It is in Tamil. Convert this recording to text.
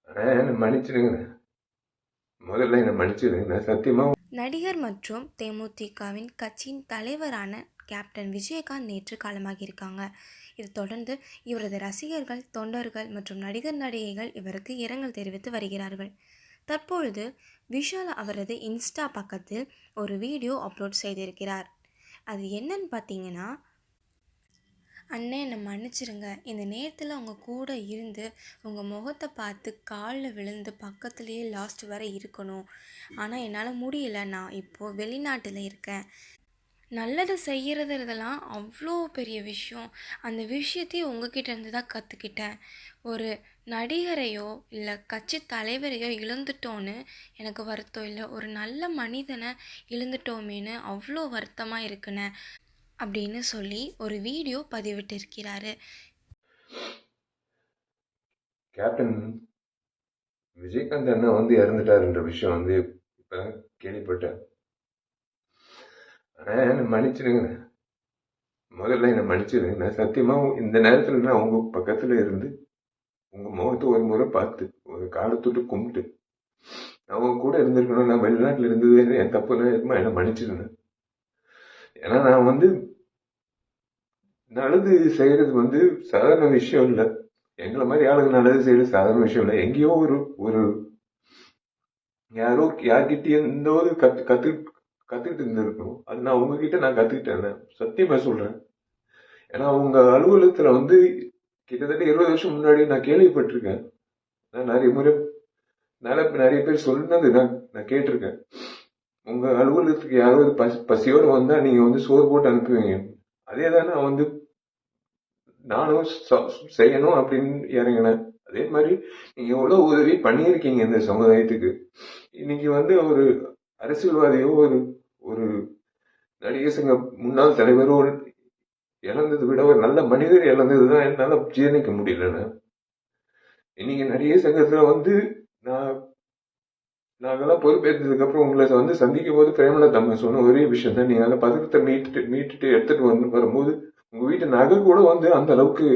என்ன மன்னிச்சிடுங்க. முதல்ல என்ன மன்னிச்சிடுங்க. நான் சத்தியமா நடிகர் மற்றும் தேமுதிகவின் கட்சியின் தலைவரான கேப்டன் விஜயகாந்த் நேற்று காலமாகியிருக்காங்க. இது தொடர்ந்து இவரது ரசிகர்கள், தொண்டர்கள் மற்றும் நடிகர் நடிகைகள் இவருக்கு இரங்கல் தெரிவித்து வருகிறார்கள். தற்பொழுது விஷால் அவரது இன்ஸ்டா பக்கத்தில் ஒரு வீடியோ அப்லோட் செய்திருக்கிறார். அது என்னன்னு பார்த்தீங்கன்னா, அண்ணே என்னை மன்னிச்சிருங்க, இந்த நேரத்தில் உங்கள் கூட இருந்து உங்கள் முகத்தை பார்த்து காலில் விழுந்து பக்கத்துலேயே லாஸ்ட் வரை இருக்கணும். ஆனால் என்னால் முடியல, நான் இப்போது வெளிநாட்டில் இருக்கேன். நல்லது செய்கிறதுலாம் அவ்வளோ பெரிய விஷயம். அந்த விஷயத்தையும் உங்ககிட்ட இருந்து தான் கற்றுக்கிட்டேன். ஒரு நடிகரையோ இல்லை கட்சி தலைவரையோ இழந்துட்டோன்னு எனக்கு வருத்தம் இல்லை, ஒரு நல்ல மனிதனை இழந்துட்டோமேன்னு அவ்வளோ வருத்தமாக இருக்குண்ணே அப்படின்னு சொல்லி ஒரு வீடியோ பதிவிட்டிருக்கிறாரு. கேப்டன் விஜயகாந்த் அண்ணா வந்து இறந்துட்டாருன்ற விஷயம் வந்து இப்பதான் கேள்விப்பட்டேன். என்ன மன்னிச்சிடுங்க. முதல்ல என்ன மன்னிச்சிடுங்க. நான் சத்தியமா இந்த நேரத்துல நான் உங்க பக்கத்துல இருந்து உங்க முகத்தை ஒரு முறை பார்த்து ஒரு காலை தொட்டு கும்பிட்டு நான் உங்க கூட இருந்திருக்கணும். நான் வெளிநாட்டுல இருந்தது என் தப்புன்னு என்ன மன்னிச்சிடுங்க. ஏன்னா நான் வந்து நல்லது செய்யறது வந்து சாதாரண விஷயம் இல்லை. எங்களை மாதிரி ஆளுங்க நல்லது செய்யறது சாதாரண விஷயம் இல்லை. எங்கேயோ ஒரு ஒரு யாரோ யார்கிட்டயும் இந்த ஒரு கத்துக்கிட்டு இருந்திருக்கணும். அது நான் உங்ககிட்ட நான் கத்துக்கிட்டேன். சத்தியமா சொல்றேன். ஏன்னா உங்க அலுவலகத்துல வந்து கிட்டத்தட்ட 20 வருஷம் முன்னாடி நான் கேள்விப்பட்டிருக்கேன். நான் நிறைய முறை நிறைய பேர் சொன்னது நான் கேட்டிருக்கேன். உங்க அலுவலகத்துக்கு யாராவது பசியோட வந்தா நீங்க வந்து சோறு போட்டு அனுப்புவீங்க. அதே தான் நான் வந்து நானும் செய்யணும் அப்படின்னு இறங்கினேன். அதே மாதிரி நீங்க எவ்வளவு உதவி பண்ணியிருக்கீங்க இந்த சமுதாயத்துக்கு. இன்னைக்கு வந்து ஒரு அரசியல்வாதியோ ஒரு ஒரு நடிகர் சங்க முன்னாள் தலைவரோ இழந்ததை விட ஒரு நல்ல மனிதர் இழந்ததுதான் என்னால ஜீரணிக்க முடியலன்னு. இன்னைக்கு நடிகர் சங்கத்துல வந்து நான் நாங்கெல்லாம் பொறுப்பேற்றதுக்கு அப்புறம் உங்களை வந்து சந்திக்கும் போது பிரேமலதா அம்மா சொன்ன ஒரே விஷயம் தான், நீங்க அந்த பதக்கத்தை மீட்டுட்டு எடுத்துட்டு வரும்போது உங்க வீட்டு நகை கூட வந்து அந்த அளவுக்கு